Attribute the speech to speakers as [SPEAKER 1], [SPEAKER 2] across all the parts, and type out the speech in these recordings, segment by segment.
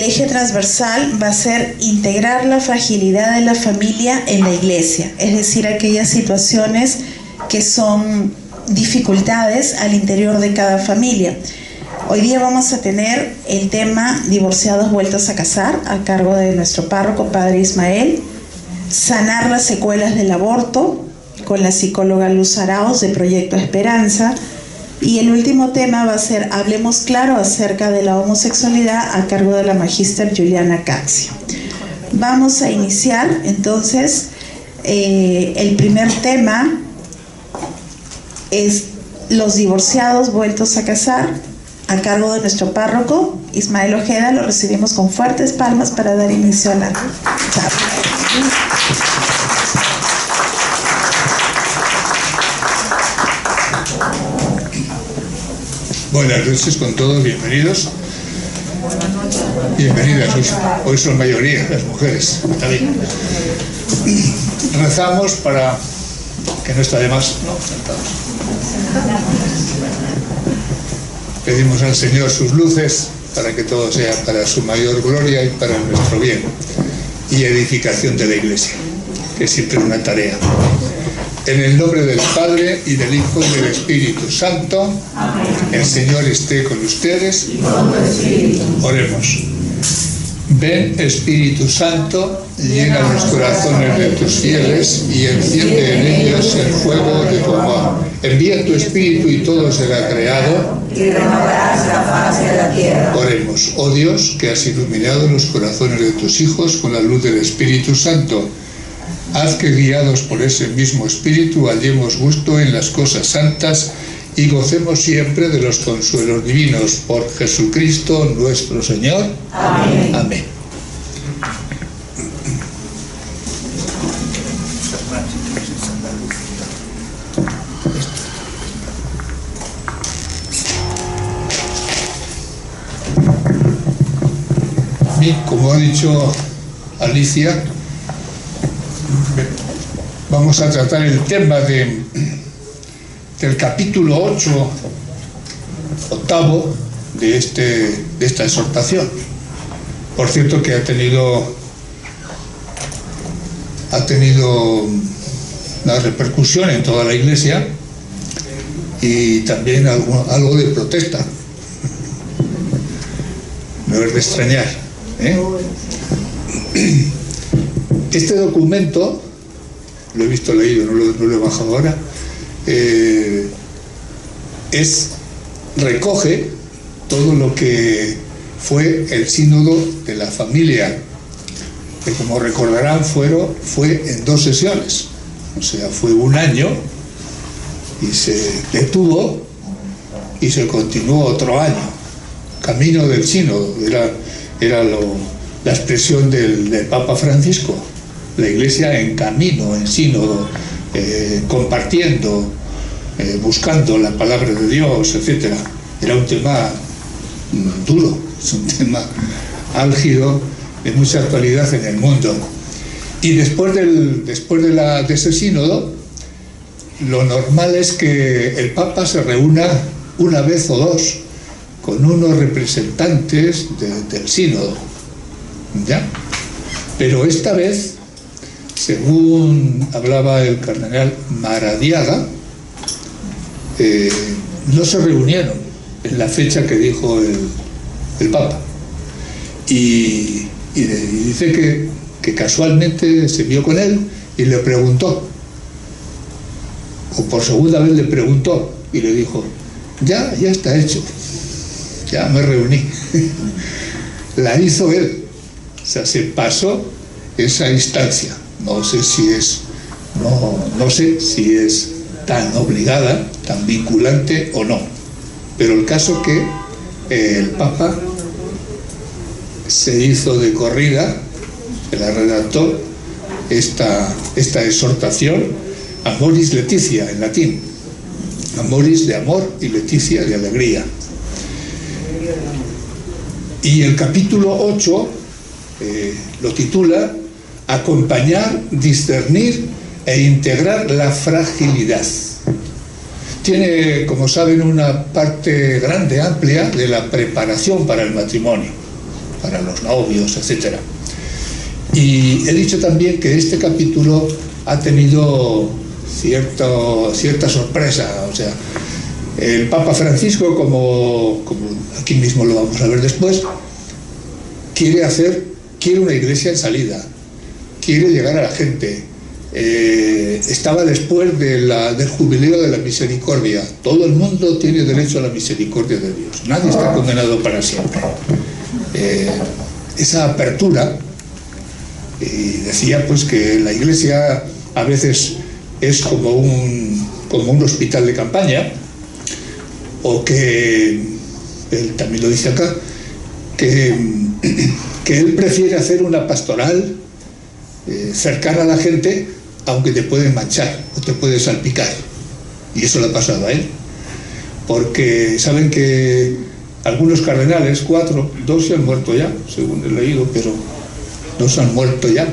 [SPEAKER 1] eje transversal va a ser integrar la fragilidad de la familia en la iglesia, es decir, aquellas situaciones que son dificultades al interior de cada familia. Hoy día vamos a tener el tema divorciados vueltos a casar a cargo de nuestro párroco, Padre Ismael, sanar las secuelas del aborto con la psicóloga Luz Arauz de Proyecto Esperanza, y el último tema va a ser Hablemos Claro acerca de la homosexualidad a cargo de la magíster Juliana Caxio. Vamos a iniciar entonces. El primer tema es los divorciados vueltos a casar a cargo de nuestro párroco Ismael Ojeda. Lo recibimos con fuertes palmas para dar inicio a la charla.
[SPEAKER 2] Buenas noches con todos, bienvenidos. Bienvenidas, hoy son mayoría las mujeres, está bien. Rezamos para que no está de más, ¿no? Sentados. Pedimos al Señor sus luces para que todo sea para su mayor gloria y para nuestro bien y edificación de la Iglesia, que siempre es una tarea. En el nombre del Padre, y del Hijo, y del Espíritu Santo. Amén. El Señor esté con ustedes. Y con tu espíritu. Oremos. Ven, Espíritu Santo, llena los corazones de tus fieles y enciende en ellos el fuego de tu amor. Envía tu Espíritu y todo será creado. Y renovarás la faz de la tierra. Oremos. Oh Dios, que has iluminado los corazones de tus hijos con la luz del Espíritu Santo, haz que, guiados por ese mismo Espíritu, hallemos gusto en las cosas santas y gocemos siempre de los consuelos divinos. Por Jesucristo nuestro Señor. Amén. Amén. Bien, como ha dicho Alicia, vamos a tratar el tema del capítulo 8, octavo de esta exhortación. Por cierto, que ha tenido una repercusión en toda la Iglesia y también algo de protesta. No es de extrañar, ¿eh? Este documento, lo he visto leído, no lo he bajado ahora, recoge todo lo que fue el sínodo de la familia, que como recordarán fue en 2 sesiones, o sea, fue un año y se detuvo y se continuó otro año, camino del sínodo, era la expresión del Papa Francisco. La Iglesia en camino, en sínodo, compartiendo, buscando la palabra de Dios, etc. Era un tema duro, es un tema álgido, de mucha actualidad en el mundo. Y después de ese sínodo, lo normal es que el Papa se reúna una vez o dos con unos representantes del sínodo, ¿ya? Pero esta vez, según hablaba el cardenal Maradiaga, no se reunieron en la fecha que dijo el Papa. Y dice que casualmente se vio con él y le preguntó, o por segunda vez le preguntó, y le dijo, ya está hecho, ya me reuní. La hizo él, o sea, se pasó esa instancia. No sé si es tan obligada, tan vinculante o no, pero el caso que el Papa se hizo de corrida, se la redactó esta exhortación, Amoris Laetitia, en latín, Amoris de amor y Laetitia de alegría. Y el capítulo 8 lo titula Acompañar, discernir e integrar la fragilidad. Tiene, como saben, una parte grande, amplia de la preparación para el matrimonio. para los novios, etc. Y he dicho también que este capítulo ha tenido cierta sorpresa. O sea, el Papa Francisco, como aquí mismo lo vamos a ver después, quiere una iglesia en salida, quiere llegar a la gente. Estaba después del jubileo de la misericordia. Todo el mundo tiene derecho a la misericordia de Dios, nadie está condenado para siempre. Esa apertura, y decía pues que la iglesia a veces es como un hospital de campaña, o que él también lo dice acá, que él prefiere hacer una pastoral cercana a la gente, aunque te pueden manchar o te puede salpicar. Y eso le ha pasado a él, porque saben que algunos cardenales, 4, 2 se han muerto ya, según he leído, pero 2 han muerto ya,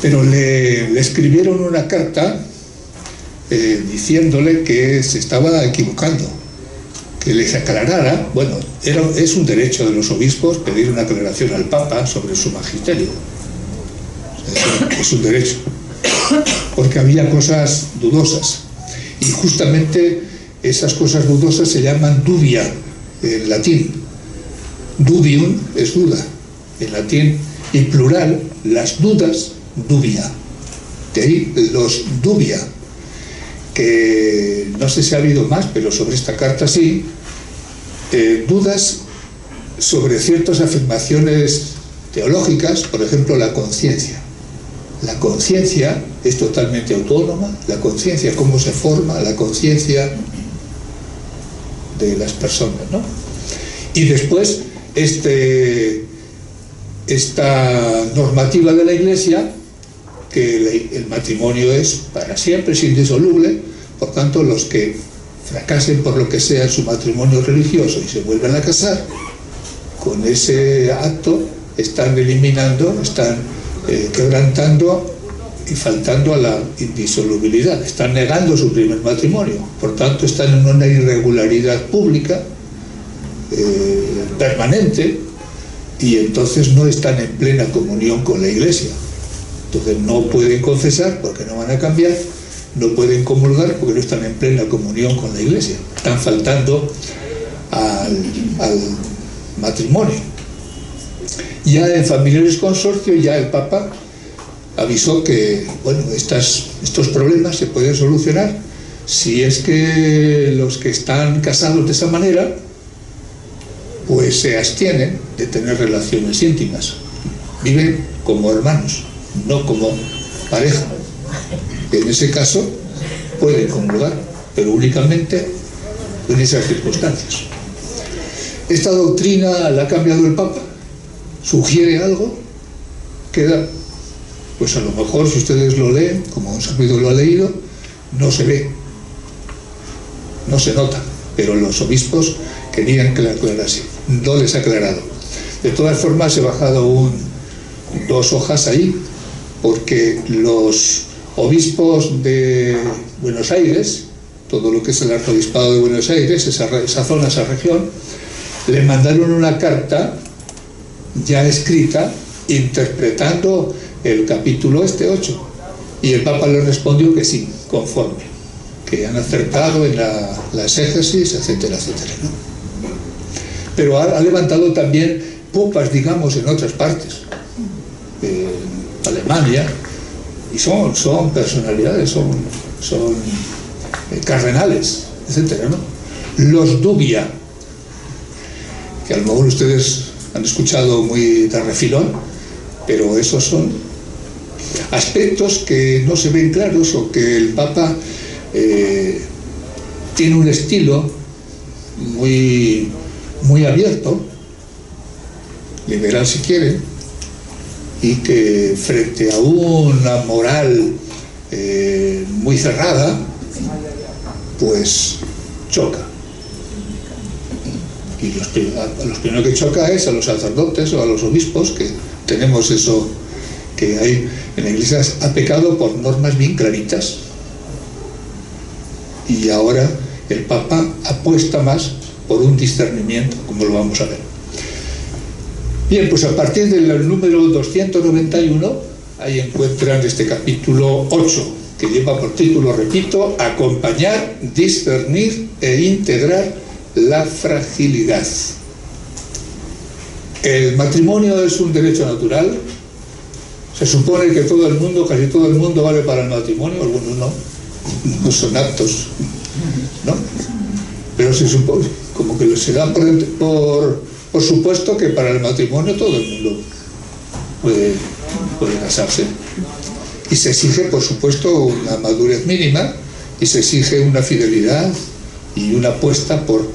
[SPEAKER 2] pero le escribieron una carta diciéndole que se estaba equivocando, que les aclarara. Bueno, es un derecho de los obispos pedir una aclaración al Papa sobre su magisterio, es un derecho, porque había cosas dudosas, y justamente esas cosas dudosas se llaman dubia en latín. Dubium es duda en latín, y plural, las dudas, dubia. De ahí los dubia, que no sé si ha habido más, pero sobre esta carta sí, dudas sobre ciertas afirmaciones teológicas, por ejemplo la conciencia. La conciencia es totalmente autónoma, la conciencia, cómo se forma la conciencia de las personas, ¿no? Y después esta normativa de la Iglesia, que el matrimonio es para siempre, es indisoluble, por tanto los que fracasen por lo que sea en su matrimonio religioso y se vuelven a casar, con ese acto están eliminando, están quebrantando y faltando a la indisolubilidad, están negando su primer matrimonio, por tanto están en una irregularidad pública permanente, y entonces no están en plena comunión con la Iglesia. Entonces no pueden confesar porque no van a cambiar, no pueden comulgar porque no están en plena comunión con la Iglesia, están faltando al matrimonio. Ya en Familiares Consorcio, ya el Papa avisó que, bueno, estos problemas se pueden solucionar si es que los que están casados de esa manera pues se abstienen de tener relaciones íntimas, viven como hermanos, no como pareja. En ese caso pueden comulgar, pero únicamente en esas circunstancias. Esta doctrina la ha cambiado el Papa, sugiere algo, queda, pues a lo mejor si ustedes lo leen, como un servidor lo ha leído, no se ve, no se nota, pero los obispos querían que la aclarase, no les ha aclarado. De todas formas he bajado 2 hojas ahí, porque los obispos de Buenos Aires, todo lo que es el arzobispado de Buenos Aires, esa zona, esa región, le mandaron una carta ya escrita interpretando el capítulo 8, y el Papa le respondió que sí, conforme, que han acertado en la exégesis, etcétera, etcétera, ¿no? Pero ha levantado también pupas, digamos, en otras partes, Alemania, y son personalidades, son cardenales, etcétera, ¿no? Los dubia, que a lo mejor ustedes han escuchado muy de refilón, pero esos son aspectos que no se ven claros, o que el Papa tiene un estilo muy abierto, liberal si quieren, y que frente a una moral muy cerrada, pues choca. Y a los primeros que choca es a los sacerdotes o a los obispos, que tenemos eso, que hay en la Iglesia ha pecado por normas bien claritas, y ahora el Papa apuesta más por un discernimiento, como lo vamos a ver. Bien, pues a partir del número 291, ahí encuentran este capítulo 8, que lleva por título, repito, acompañar, discernir e integrar la fragilidad. El matrimonio es un derecho natural. Se supone que todo el mundo, casi todo el mundo vale para el matrimonio, algunos no son aptos, ¿no? Pero se supone, como que se da por supuesto que para el matrimonio todo el mundo puede casarse. Y se exige, por supuesto, una madurez mínima, y se exige una fidelidad y una apuesta por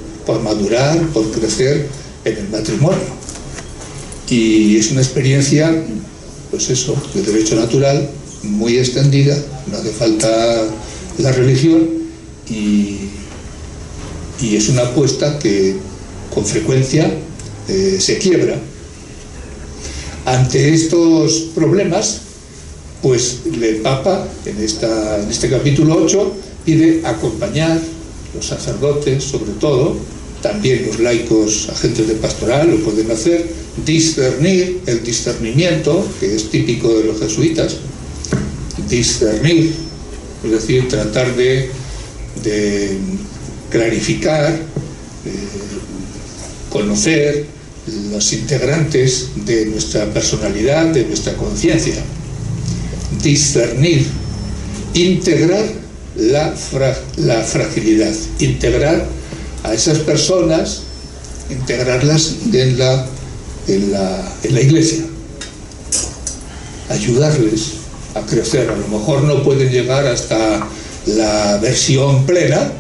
[SPEAKER 2] madurar, por crecer en el matrimonio. Y es una experiencia, pues eso, de derecho natural, muy extendida, no hace falta la religión, y es una apuesta que con frecuencia se quiebra. Ante estos problemas, pues el Papa, en este capítulo 8, pide acompañar, los sacerdotes sobre todo, también los laicos agentes de pastoral lo pueden hacer, discernir, el discernimiento, que es típico de los jesuitas, discernir, es decir, tratar de clarificar, conocer los integrantes de nuestra personalidad, de nuestra conciencia. Discernir, integrar la fragilidad, integrar a esas personas, integrarlas en la iglesia, ayudarles a crecer. A lo mejor no pueden llegar hasta la versión plena,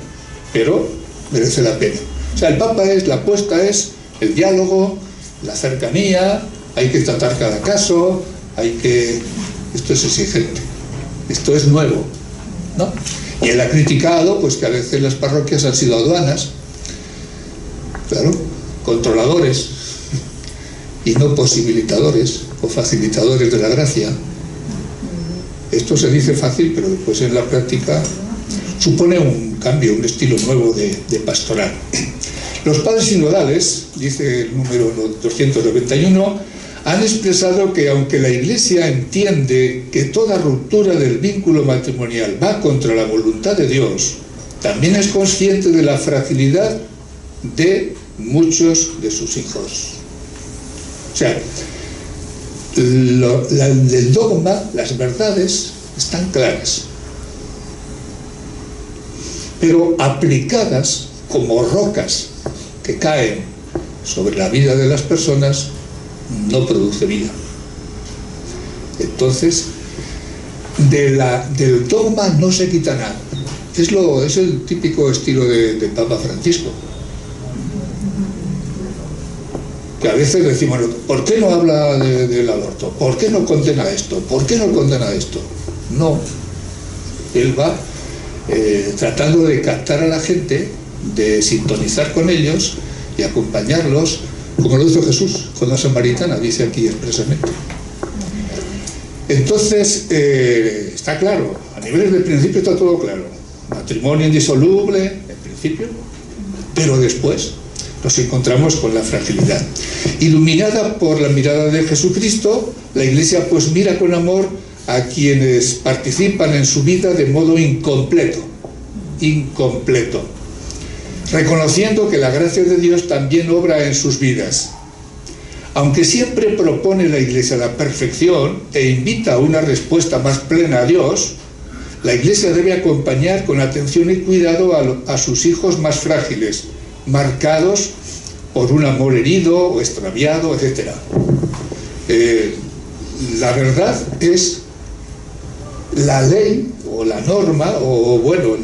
[SPEAKER 2] pero merece la pena. O sea, la apuesta es el diálogo, la cercanía, hay que tratar cada caso, esto es exigente, esto es nuevo, ¿no? Y él ha criticado, pues, que a veces las parroquias han sido aduanas, claro, controladores, y no posibilitadores o facilitadores de la gracia. Esto se dice fácil, pero después en la práctica supone un cambio, un estilo nuevo de pastoral. Los padres sinodales, dice el número 291, han expresado que aunque la Iglesia entiende que toda ruptura del vínculo matrimonial va contra la voluntad de Dios, también es consciente de la fragilidad de muchos de sus hijos. O sea, el dogma, las verdades están claras, pero aplicadas como rocas que caen sobre la vida de las personas, no produce vida. Entonces, del dogma no se quita nada. Es el típico estilo de Papa Francisco, que a veces decimos, ¿por qué no habla del aborto? ¿Por qué no condena esto? ¿Por qué no condena esto? No, él va tratando de captar a la gente, de sintonizar con ellos y acompañarlos, como lo hizo Jesús con la samaritana, dice aquí expresamente. Entonces, está claro, a niveles de principio está todo claro. Matrimonio indisoluble, en principio, pero después nos encontramos con la fragilidad. Iluminada por la mirada de Jesucristo, la Iglesia pues mira con amor a quienes participan en su vida de modo incompleto, reconociendo que la gracia de Dios también obra en sus vidas. Aunque siempre propone la Iglesia la perfección e invita a una respuesta más plena a Dios, la Iglesia debe acompañar con atención y cuidado a sus hijos más frágiles, marcados por un amor herido o extraviado, etc. La verdad es la ley o la norma, o bueno,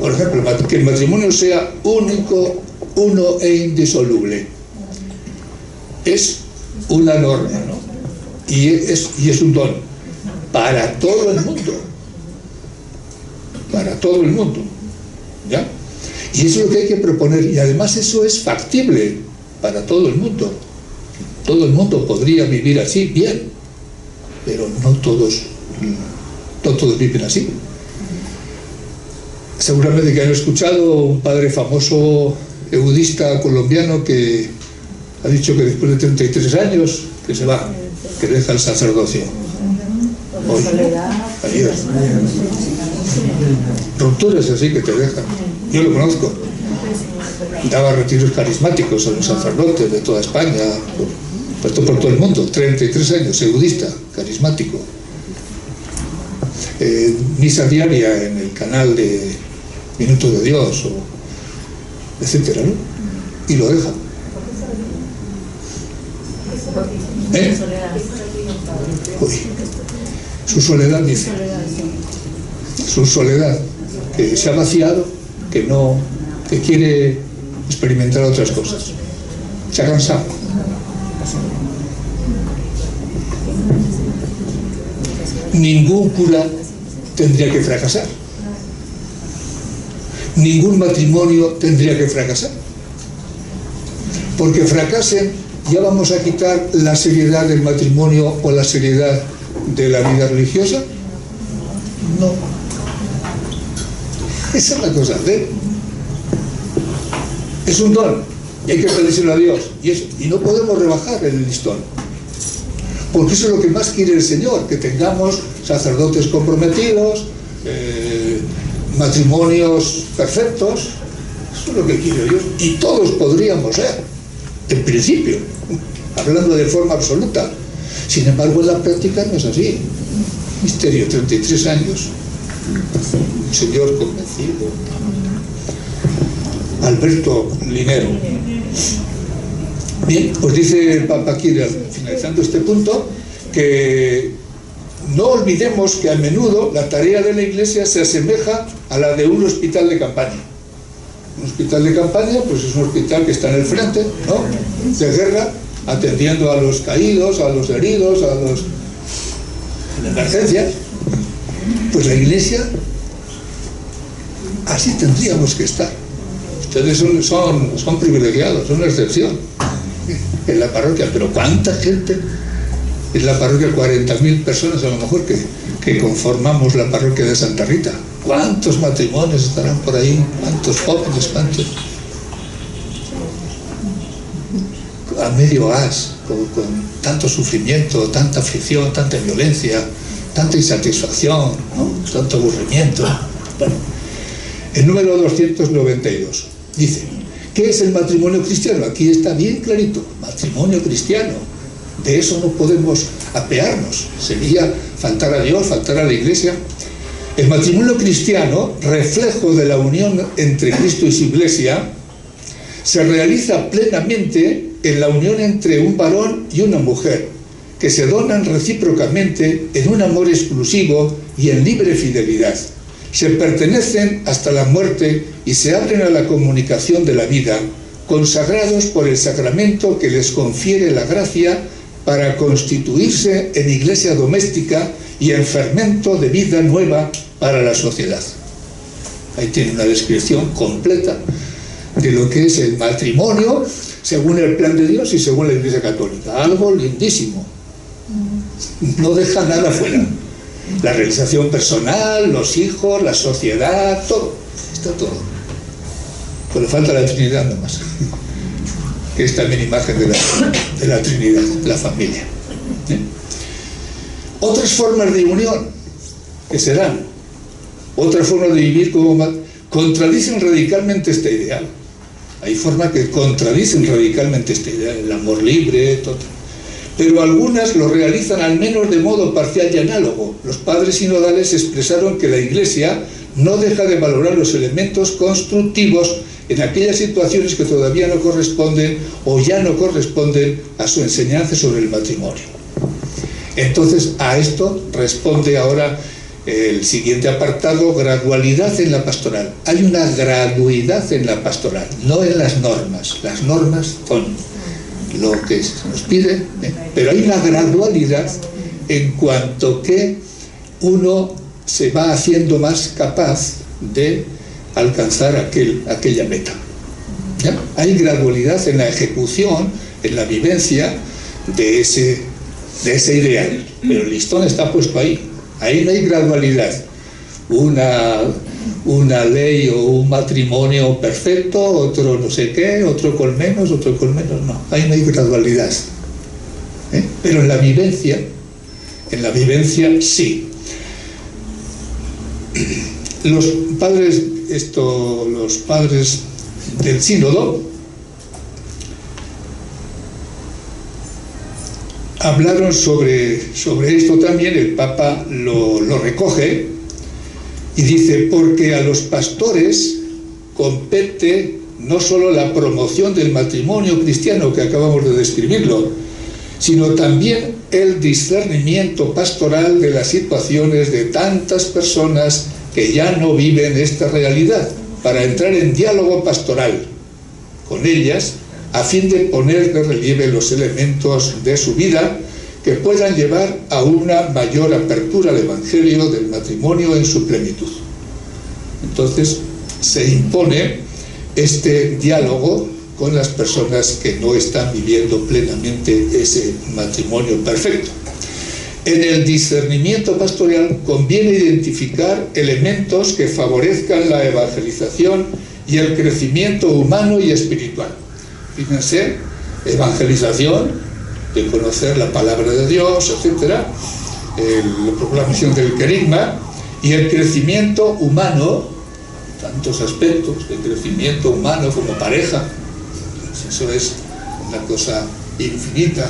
[SPEAKER 2] por ejemplo, que el matrimonio sea único, uno e indisoluble. Es una norma, ¿no? Y es un don para todo el mundo. Para todo el mundo, ¿ya? Y eso es lo que hay que proponer, y además eso es factible para todo el mundo. Todo el mundo podría vivir así, bien, pero no todos viven así. Seguramente que han escuchado un padre famoso, budista colombiano, que ha dicho que después de 33 años que se va, que deja el sacerdocio. Hoy, ayer. Rupturas así que te dejan. Yo lo conozco. Daba retiros carismáticos a los sacerdotes de toda España, por todo el mundo. 33 años, budista, carismático. Misa diaria en el canal de Minuto de Dios, etcétera, ¿no? Y lo deja. Uy. Su soledad, dice. Su soledad, que se ha vaciado, que quiere experimentar otras cosas. Se ha cansado. Ningún cura tendría que fracasar. Ningún matrimonio tendría que fracasar. Porque fracasen, ya vamos a quitar la seriedad del matrimonio o la seriedad de la vida religiosa. No. Esa es la cosa, ¿eh? Es un don y hay que pedírselo a Dios, y no podemos rebajar el listón, porque eso es lo que más quiere el Señor, que tengamos sacerdotes comprometidos, matrimonios perfectos. Eso es lo que quiere Dios, y todos podríamos ser, en principio, hablando de forma absoluta. Sin embargo, en la práctica no es así. Misterio, 33 años, señor convencido. Alberto Linero. Bien, pues dice el Papa aquí, finalizando este punto, que no olvidemos que a menudo la tarea de la Iglesia se asemeja a la de un hospital de campaña. Un hospital de campaña, pues es un hospital que está en el frente, ¿no?, de guerra, atendiendo a los caídos, a los heridos, a los en emergencias. Pues la Iglesia, así tendríamos que estar. Ustedes son privilegiados, son una excepción en la parroquia, pero ¿cuánta gente? En la parroquia, 40.000 personas a lo mejor que conformamos la parroquia de Santa Rita. ¿Cuántos matrimonios estarán por ahí? ¿Cuántos jóvenes? ¿Cuántos? A medio gas, con tanto sufrimiento, tanta aflicción, tanta violencia, tanta insatisfacción, ¿no?, tanto aburrimiento. Bueno, el número 292 dice: ¿qué es el matrimonio cristiano? Aquí está bien clarito, matrimonio cristiano. De eso no podemos apearnos, sería faltar a Dios, faltar a la Iglesia. El matrimonio cristiano, reflejo de la unión entre Cristo y su Iglesia, se realiza plenamente en la unión entre un varón y una mujer, que se donan recíprocamente en un amor exclusivo y en libre fidelidad. Se pertenecen hasta la muerte y se abren a la comunicación de la vida, consagrados por el sacramento que les confiere la gracia para constituirse en iglesia doméstica y en fermento de vida nueva para la sociedad. Ahí tiene una descripción completa de lo que es el matrimonio según el plan de Dios y según la Iglesia Católica. Algo lindísimo. No deja nada fuera. La realización personal, los hijos, la sociedad, todo. Está todo. Pues le falta la Trinidad nomás, que es también imagen de la Trinidad, de la familia. Otras formas de unión que se dan, otras formas de vivir contradicen radicalmente este ideal. Hay formas que contradicen radicalmente este ideal, el amor libre, todo. Pero algunas lo realizan al menos de modo parcial y análogo. Los padres sinodales expresaron que la Iglesia no deja de valorar los elementos constructivos en aquellas situaciones que todavía no corresponden o ya no corresponden a su enseñanza sobre el matrimonio. Entonces, a esto responde ahora el siguiente apartado: gradualidad en la pastoral. Hay una graduidad en la pastoral, no en las normas. Las normas son lo que se nos pide, pero hay una gradualidad en cuanto que uno se va haciendo más capaz de alcanzar aquella meta. ¿Ya? Hay gradualidad en la ejecución, en la vivencia de ese ideal, pero el listón está puesto ahí. Ahí no hay gradualidad. una ley o un matrimonio perfecto, otro no sé qué, otro con menos, no, ahí no hay gradualidad. Pero en la vivencia sí. Los padres del sínodo hablaron sobre esto también. El Papa lo recoge y dice: porque a los pastores compete no solo la promoción del matrimonio cristiano, que acabamos de describirlo, sino también el discernimiento pastoral de las situaciones de tantas personas que ya no viven esta realidad, para entrar en diálogo pastoral con ellas, a fin de poner de relieve los elementos de su vida que puedan llevar a una mayor apertura al Evangelio del matrimonio en su plenitud. Entonces se impone este diálogo con las personas que no están viviendo plenamente ese matrimonio perfecto. En el discernimiento pastoral conviene identificar elementos que favorezcan la evangelización y el crecimiento humano y espiritual. Fíjense, evangelización, de conocer la palabra de Dios, etc., la proclamación del querigma, y el crecimiento humano, tantos aspectos de crecimiento humano como pareja. Eso es una cosa infinita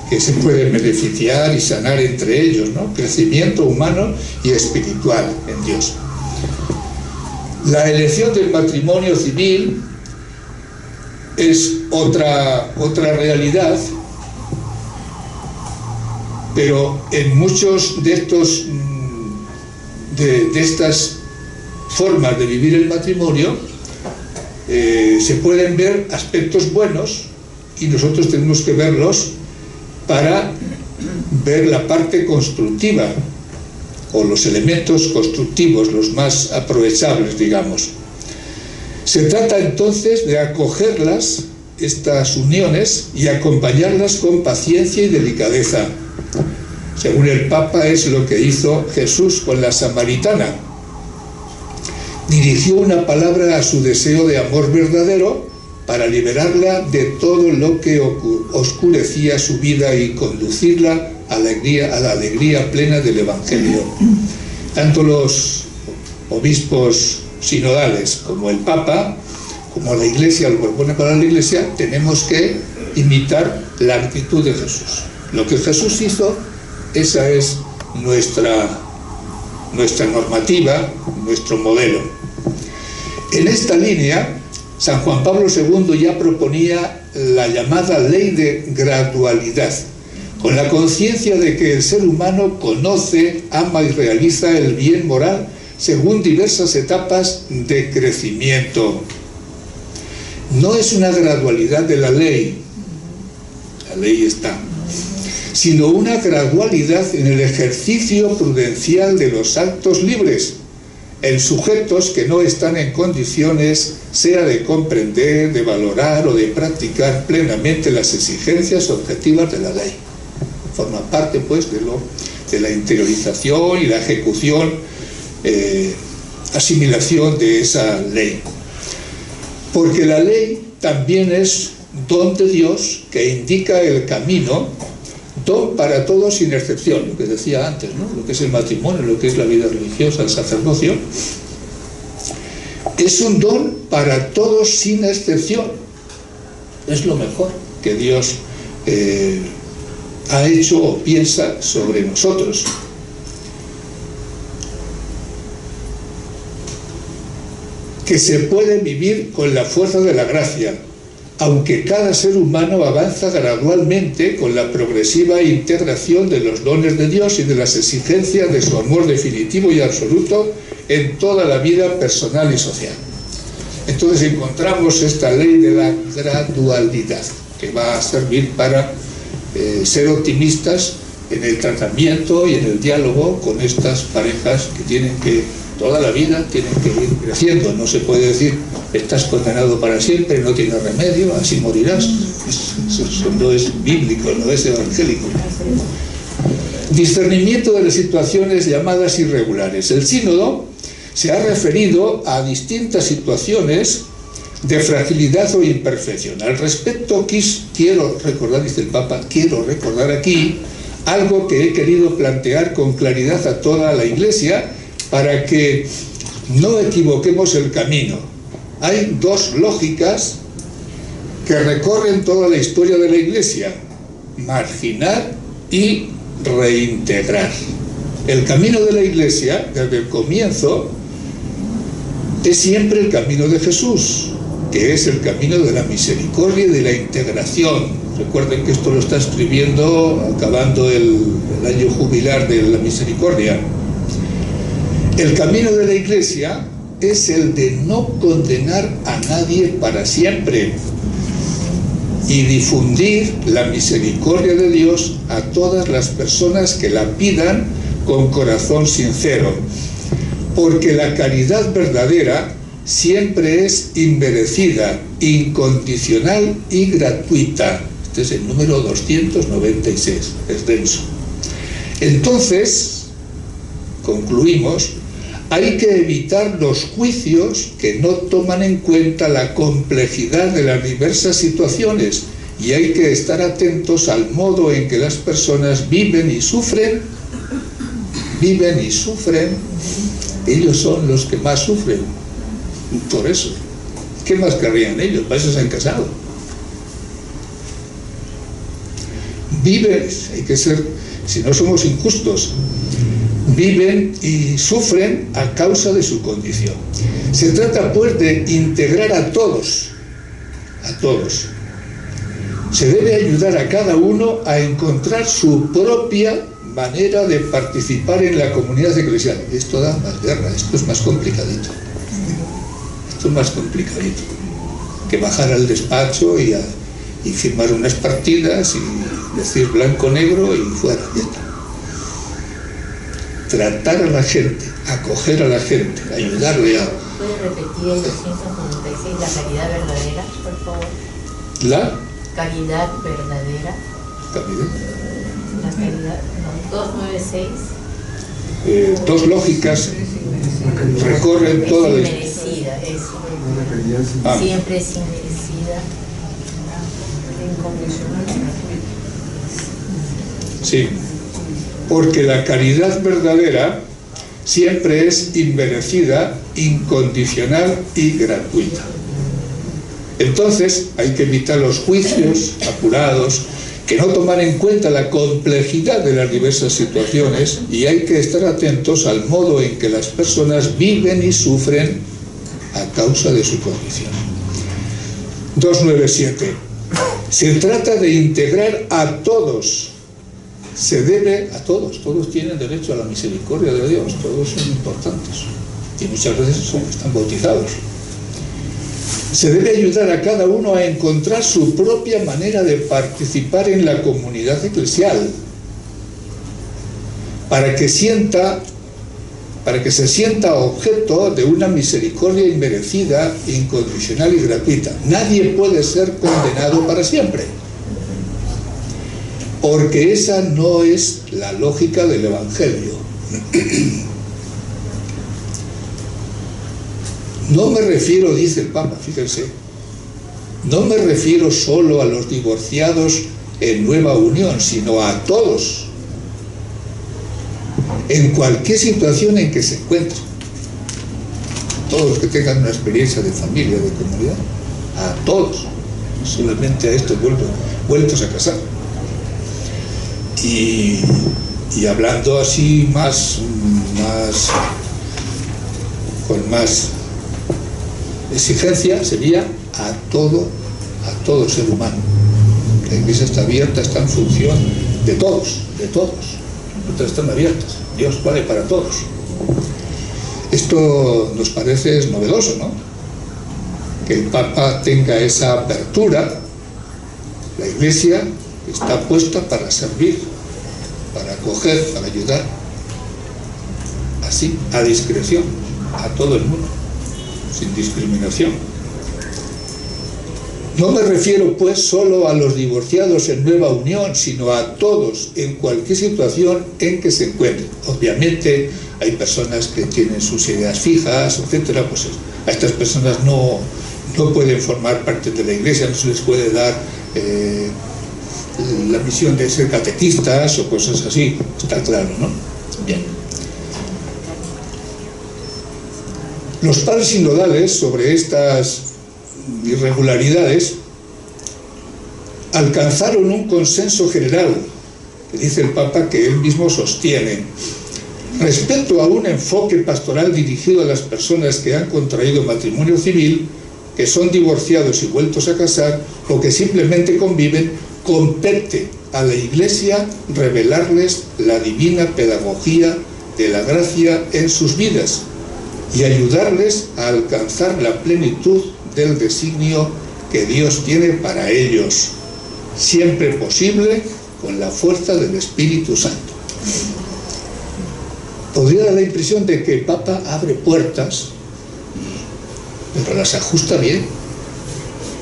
[SPEAKER 2] que se puede beneficiar y sanar entre ellos, ¿no? Crecimiento humano y espiritual en Dios. La elección del matrimonio civil es otra realidad, pero en muchos de estas formas de vivir el matrimonio se pueden ver aspectos buenos, y nosotros tenemos que verlos para ver la parte constructiva, o los elementos constructivos, los más aprovechables, digamos. Se trata entonces de acogerlas, estas uniones, y acompañarlas con paciencia y delicadeza. Según el Papa, es lo que hizo Jesús con la samaritana. Dirigió una palabra a su deseo de amor verdadero para liberarla de todo lo que oscurecía su vida y conducirla a la alegría plena del Evangelio. Tanto los obispos sinodales como el Papa, como la Iglesia, lo propone para la Iglesia, tenemos que imitar la actitud de Jesús. Lo que Jesús hizo, esa es nuestra normativa, nuestro modelo. En esta línea, San Juan Pablo II ya proponía la llamada ley de gradualidad, con la conciencia de que el ser humano conoce, ama y realiza el bien moral según diversas etapas de crecimiento. No es una gradualidad de la ley está, sino una gradualidad en el ejercicio prudencial de los actos libres, en sujetos que no están en condiciones, sea de comprender, de valorar o de practicar plenamente las exigencias objetivas de la ley. Forma parte, pues, de la interiorización y la ejecución, asimilación de esa ley. Porque la ley también es don de Dios que indica el camino, don para todos sin excepción, lo que decía antes, ¿no? Lo que es el matrimonio, lo que es la vida religiosa, el sacerdocio, es un don para todos sin excepción. Es lo mejor que Dios ha hecho o piensa sobre nosotros. Que se puede vivir con la fuerza de la gracia, aunque cada ser humano avanza gradualmente con la progresiva integración de los dones de Dios y de las exigencias de su amor definitivo y absoluto en toda la vida personal y social. Entonces encontramos esta ley de la gradualidad, que va a servir para ser optimistas en el tratamiento y en el diálogo con estas parejas que tienen que, toda la vida, tienen que ir creciendo. No se puede decir, estás condenado para siempre, no tienes remedio, así morirás. Eso no es bíblico, no es evangélico. Discernimiento de las situaciones llamadas irregulares. El sínodo se ha referido a distintas situaciones de fragilidad o imperfección. Al respecto, quiero recordar, dice el Papa, quiero recordar aquí algo que he querido plantear con claridad a toda la Iglesia para que no equivoquemos el camino. Hay dos lógicas que recorren toda la historia de la Iglesia: marginar y reintegrar. El camino de la Iglesia, desde el comienzo, es siempre el camino de Jesús, que es el camino de la misericordia y de la integración. Recuerden que esto lo está escribiendo acabando el año jubilar de la misericordia. El camino de la Iglesia es el de no condenar a nadie para siempre y difundir la misericordia de Dios a todas las personas que la pidan con corazón sincero, porque la caridad verdadera siempre es inmerecida, incondicional y gratuita. Este es el número 296, es denso. Entonces, concluimos, hay que evitar los juicios que no toman en cuenta la complejidad de las diversas situaciones, y hay que estar atentos al modo en que las personas viven y sufren. Ellos son los que más sufren. Por eso, ¿qué más querrían ellos? Para eso se han casado. Viven, hay que ser, si no somos injustos, viven y sufren a causa de su condición. Se trata pues de integrar a todos. Se debe ayudar a cada uno a encontrar su propia manera de participar en la comunidad eclesial. Esto da más guerra, esto es más complicadito. Esto es más complicadito que bajar al despacho y firmar unas partidas y decir blanco-negro y fuera, ya está. Tratar a la gente, acoger a la gente, ayudarle a...
[SPEAKER 3] ¿Puede repetir el 296, la caridad verdadera, por favor?
[SPEAKER 2] ¿La?
[SPEAKER 3] Caridad verdadera.
[SPEAKER 2] ¿Caridad?
[SPEAKER 3] La caridad, no, 296.
[SPEAKER 2] Dos lógicas recorren toda la...
[SPEAKER 3] Es inmerecida, eso. Siempre es inmerecida. Incondicional.
[SPEAKER 2] Sí, porque la caridad verdadera siempre es inmerecida, incondicional y gratuita. Entonces hay que evitar los juicios apurados que no toman en cuenta la complejidad de las diversas situaciones, y hay que estar atentos al modo en que las personas viven y sufren a causa de su condición. 297. Se trata de integrar a todos. Se debe a todos. Todos tienen derecho a la misericordia de Dios. Todos son importantes. Y muchas veces están bautizados. Se debe ayudar a cada uno a encontrar su propia manera de participar en la comunidad eclesial, para que se sienta objeto de una misericordia inmerecida, incondicional y gratuita. Nadie puede ser condenado para siempre, porque esa no es la lógica del Evangelio. No me refiero, dice el Papa, fíjense, no me refiero solo a los divorciados en nueva unión, sino a todos, en cualquier situación en que se encuentren. Todos los que tengan una experiencia de familia, de comunidad, a todos, no solamente a estos vueltos a casar. Y hablando así con más exigencia, sería a todo ser humano. La Iglesia está abierta, está en función de todos. Otras están abiertas. Dios vale para todos. Esto nos parece novedoso, ¿no? Que el Papa tenga esa apertura. La Iglesia está puesta para servir, para acoger, para ayudar, así, a discreción, a todo el mundo, sin discriminación. No me refiero pues solo a los divorciados en nueva unión, sino a todos en cualquier situación en que se encuentren. Obviamente hay personas que tienen sus ideas fijas, etcétera, pues a estas personas no pueden formar parte de la iglesia, no se les puede dar la misión de ser catequistas o cosas así, está claro, ¿no? Bien. Los padres sinodales sobre estas irregularidades alcanzaron un consenso general, que dice el Papa que él mismo sostiene, respecto a un enfoque pastoral dirigido a las personas que han contraído matrimonio civil, que son divorciados y vueltos a casar o que simplemente conviven. Compete a la Iglesia revelarles la divina pedagogía de la gracia en sus vidas y ayudarles a alcanzar la plenitud del designio que Dios tiene para ellos, siempre posible con la fuerza del Espíritu Santo. Podría dar la impresión de que el Papa abre puertas, pero las ajusta bien,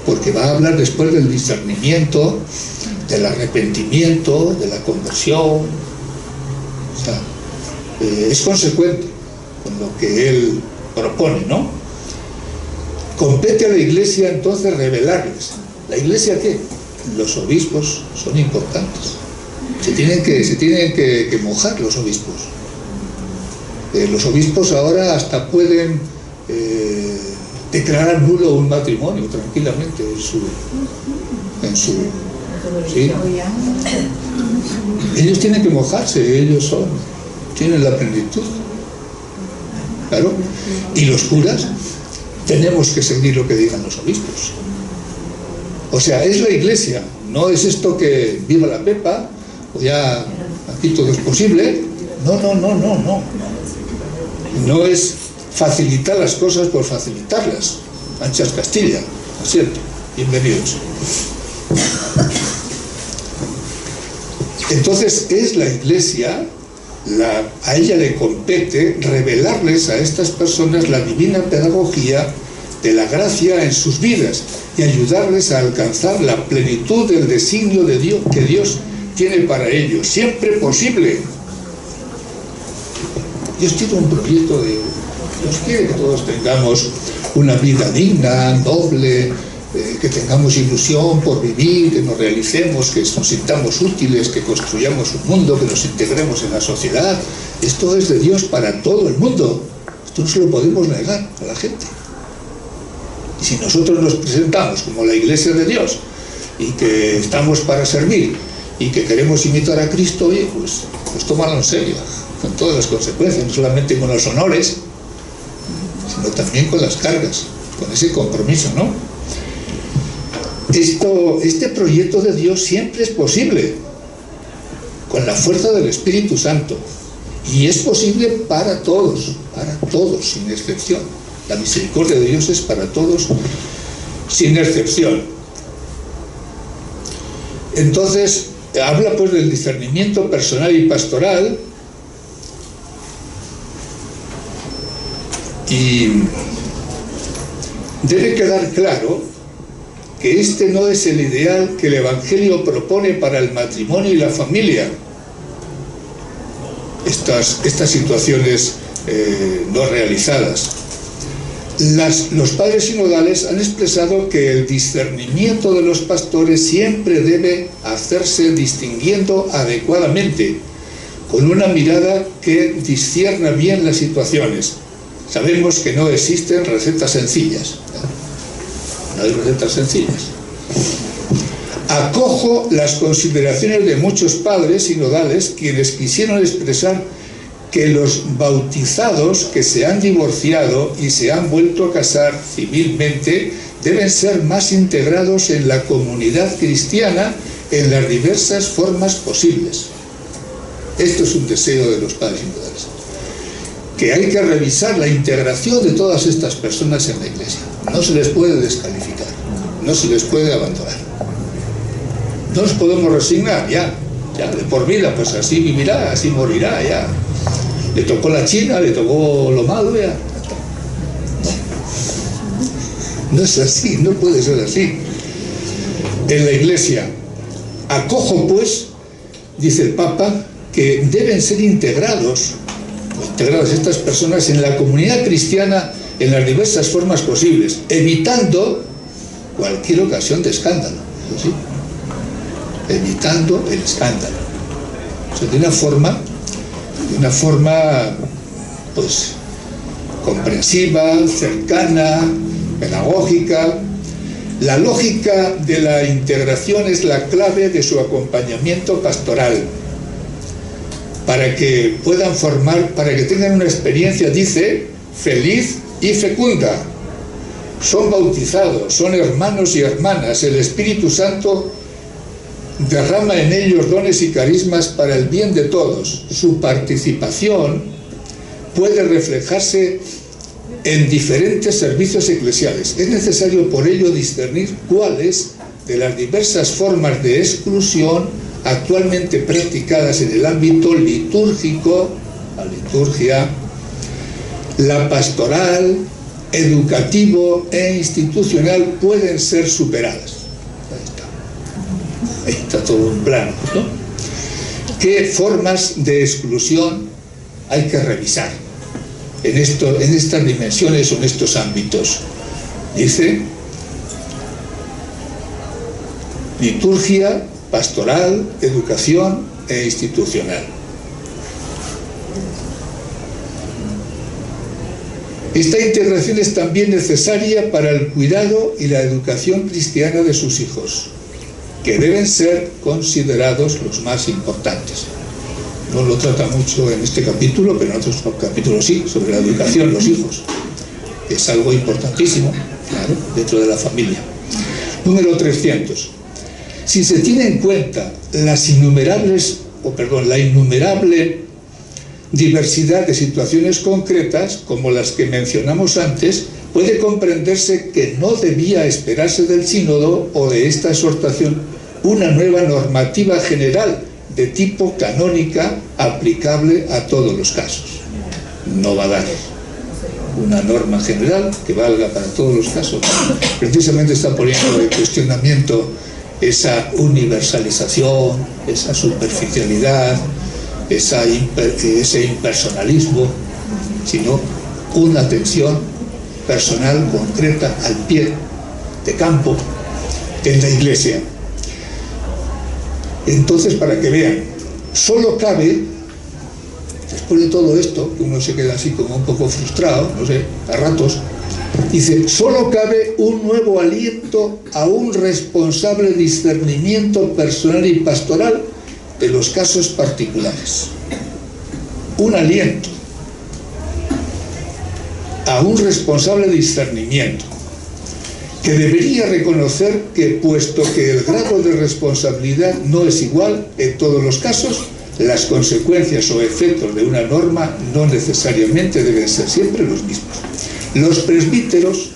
[SPEAKER 2] porque va a hablar después del discernimiento, del arrepentimiento, de la conversión. O sea, es consecuente con lo que él propone, ¿no? Compete a la Iglesia entonces revelarles. ¿La Iglesia qué? Los obispos son importantes. Se tienen que mojar los obispos. Los obispos ahora hasta pueden declarar nulo un matrimonio tranquilamente en su ¿sí? Ellos tienen que mojarse, ellos tienen la plenitud, claro. Y los curas tenemos que seguir lo que digan los obispos. O sea, es la Iglesia, no es esto que viva la Pepa, o ya aquí todo es posible. No. No es facilitar las cosas por facilitarlas. Anchas Castilla, lo siento, bienvenidos. Entonces es la Iglesia, a ella le compete revelarles a estas personas la divina pedagogía de la gracia en sus vidas y ayudarles a alcanzar la plenitud del designio de Dios que Dios tiene para ellos, siempre posible. Dios tiene un proyecto de... Dios quiere que todos tengamos una vida digna, noble, que tengamos ilusión por vivir, que nos realicemos, que nos sintamos útiles, que construyamos un mundo, que nos integremos en la sociedad. Esto es de Dios para todo el mundo. Esto no se lo podemos negar a la gente. Y si nosotros nos presentamos como la Iglesia de Dios y que estamos para servir y que queremos imitar a Cristo, oye, pues tómalo en serio, con todas las consecuencias, no solamente con los honores, sino también con las cargas, con ese compromiso, ¿no? Este proyecto de Dios siempre es posible, con la fuerza del Espíritu Santo, y es posible para todos, sin excepción. La misericordia de Dios es para todos, sin excepción. Entonces, habla pues del discernimiento personal y pastoral, y debe quedar claro que este no es el ideal que el Evangelio propone para el matrimonio y la familia. Estas situaciones no realizadas. Los padres sinodales han expresado que el discernimiento de los pastores siempre debe hacerse distinguiendo adecuadamente, con una mirada que discierna bien las situaciones. Sabemos que no existen recetas sencillas. No hay recetas sencillas. Acojo las consideraciones de muchos padres sinodales quienes quisieron expresar que los bautizados que se han divorciado y se han vuelto a casar civilmente deben ser más integrados en la comunidad cristiana en las diversas formas posibles. Esto es un deseo de los padres sinodales, que hay que revisar la integración de todas estas personas en la Iglesia. No se les puede descalificar, no se les puede abandonar. No nos podemos resignar, ya de por vida, pues así vivirá, así morirá, ya. Le tocó la China, le tocó lo malo, ya. No es así, no puede ser así. en la Iglesia. Acojo, pues, dice el Papa, que deben ser integradas estas personas en la comunidad cristiana en las diversas formas posibles, evitando cualquier ocasión de escándalo, ¿sí? Evitando el escándalo. O sea, de una forma pues comprensiva, cercana, pedagógica. La lógica de la integración es la clave de su acompañamiento pastoral, para que puedan para que tengan una experiencia, dice, feliz y fecunda. Son bautizados, son hermanos y hermanas, el Espíritu Santo derrama en ellos dones y carismas para el bien de todos. Su participación puede reflejarse en diferentes servicios eclesiales. Es necesario por ello discernir cuáles de las diversas formas de exclusión actualmente practicadas en el ámbito litúrgico, la liturgia, la pastoral, educativo e institucional pueden ser superadas. Ahí está todo un plano, ¿no? ¿Qué formas de exclusión hay que revisar en estas dimensiones o en estos ámbitos? Dice: liturgia, pastoral, educación e institucional. Esta integración es también necesaria para el cuidado y la educación cristiana de sus hijos, que deben ser considerados los más importantes. No lo trata mucho en este capítulo, pero en otros capítulos sí, sobre la educación de los hijos. Es algo importantísimo, claro, dentro de la familia. Número 300. Si se tiene en cuenta la innumerable diversidad de situaciones concretas, como las que mencionamos antes, puede comprenderse que no debía esperarse del sínodo o de esta exhortación una nueva normativa general de tipo canónica aplicable a todos los casos. No va a dar una norma general que valga para todos los casos. Precisamente está poniendo en cuestionamiento esa universalización, esa superficialidad, ese impersonalismo, sino una atención personal, concreta, al pie de campo en la Iglesia. Entonces, para que vean, solo cabe, después de todo esto, que uno se queda así como un poco frustrado, no sé, a ratos, dice: solo cabe un nuevo aliento a un responsable discernimiento personal y pastoral de los casos particulares. Un aliento a un responsable discernimiento que debería reconocer que, puesto que el grado de responsabilidad no es igual en todos los casos, las consecuencias o efectos de una norma no necesariamente deben ser siempre los mismos. Los presbíteros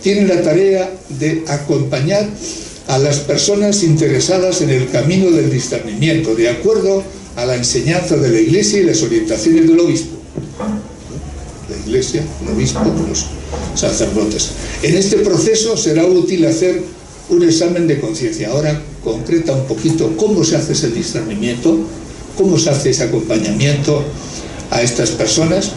[SPEAKER 2] tienen la tarea de acompañar a las personas interesadas en el camino del discernimiento, de acuerdo a la enseñanza de la Iglesia y las orientaciones del obispo. La Iglesia, el obispo, los sacerdotes. En este proceso será útil hacer un examen de conciencia. Ahora concreta un poquito cómo se hace ese discernimiento, cómo se hace ese acompañamiento a estas personas.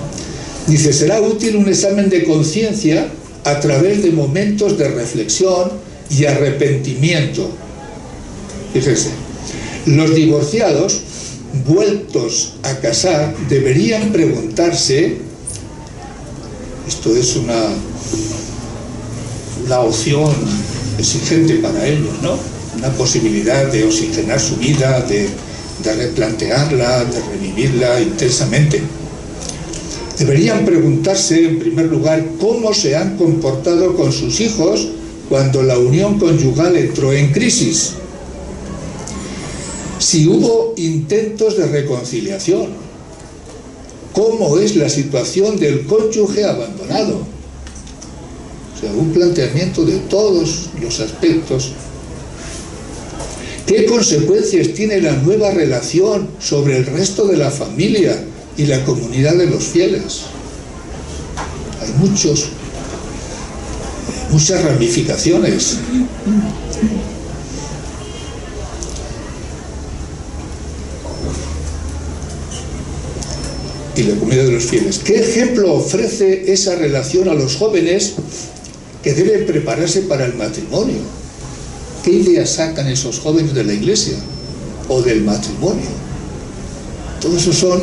[SPEAKER 2] Dice: será útil un examen de conciencia a través de momentos de reflexión y arrepentimiento. Fíjense, los divorciados vueltos a casar deberían preguntarse, esto es una opción exigente para ellos, ¿no? Una posibilidad de oxigenar su vida, de replantearla, de revivirla intensamente. Deberían preguntarse, en primer lugar, cómo se han comportado con sus hijos cuando la unión conyugal entró en crisis. Si hubo intentos de reconciliación, ¿cómo es la situación del cónyuge abandonado? O sea, un planteamiento de todos los aspectos. ¿Qué consecuencias tiene la nueva relación sobre el resto de la familia y la comunidad de los fieles? Hay muchas ramificaciones. y la comunidad de los fieles. ¿Qué ejemplo ofrece esa relación a los jóvenes que deben prepararse para el matrimonio? ¿Qué ideas sacan esos jóvenes de la iglesia o del matrimonio? Todo eso son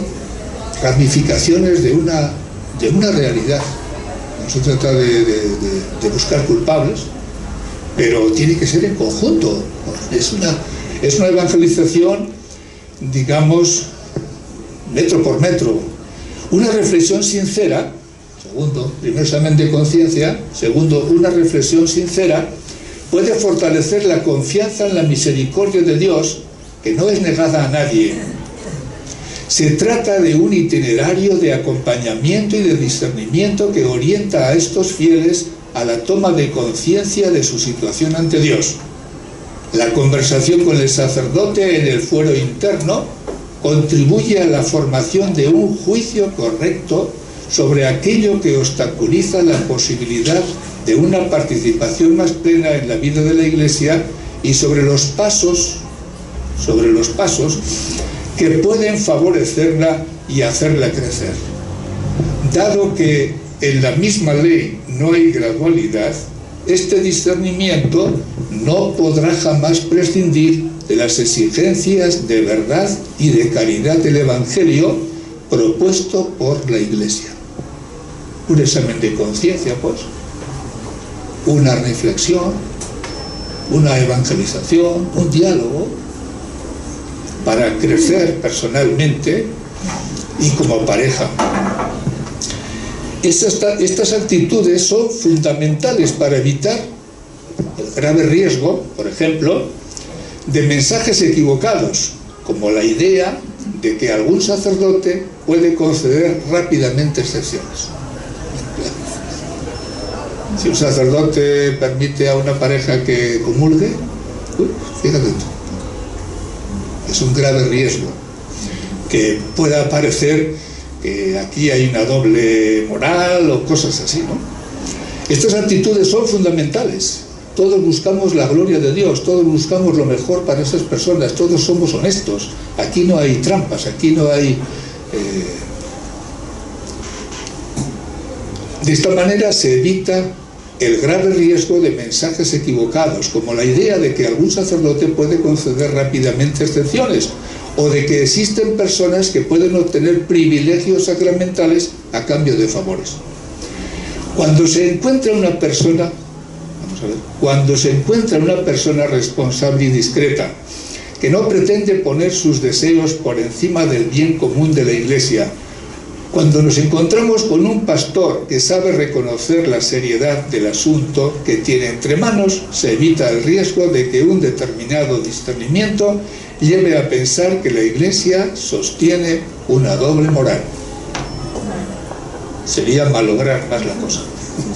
[SPEAKER 2] ramificaciones de una realidad. No se trata de buscar culpables, pero tiene que ser en conjunto. Es una evangelización, digamos, metro por metro. Una reflexión sincera, segundo, primero examen de conciencia, segundo, una reflexión sincera puede fortalecer la confianza en la misericordia de Dios, que no es negada a nadie. Se trata de un itinerario de acompañamiento y de discernimiento que orienta a estos fieles a la toma de conciencia de su situación ante Dios. La conversación con el sacerdote en el fuero interno contribuye a la formación de un juicio correcto sobre aquello que obstaculiza la posibilidad de una participación más plena en la vida de la Iglesia y sobre los pasos que pueden favorecerla y hacerla crecer. Dado que en la misma ley no hay gradualidad, este discernimiento no podrá jamás prescindir de las exigencias de verdad y de caridad del Evangelio propuesto por la Iglesia. Un examen de conciencia, pues, una reflexión, una evangelización, un diálogo, para crecer personalmente y como pareja. Estas actitudes son fundamentales para evitar el grave riesgo, por ejemplo, de mensajes equivocados, como la idea de que algún sacerdote puede conceder rápidamente excepciones. Si un sacerdote permite a una pareja que comulgue, fíjate tú, es un grave riesgo que pueda parecer que aquí hay una doble moral o cosas así, ¿no? Estas actitudes son fundamentales. Todos buscamos la gloria de Dios, todos buscamos lo mejor para esas personas, todos somos honestos. Aquí no hay trampas, aquí no hay... De esta manera se evita el grave riesgo de mensajes equivocados, como la idea de que algún sacerdote puede conceder rápidamente excepciones, o de que existen personas que pueden obtener privilegios sacramentales a cambio de favores. Cuando se encuentra una persona responsable y discreta, que no pretende poner sus deseos por encima del bien común de la Iglesia, cuando nos encontramos con un pastor que sabe reconocer la seriedad del asunto que tiene entre manos, se evita el riesgo de que un determinado discernimiento lleve a pensar que la Iglesia sostiene una doble moral. Sería malograr más la cosa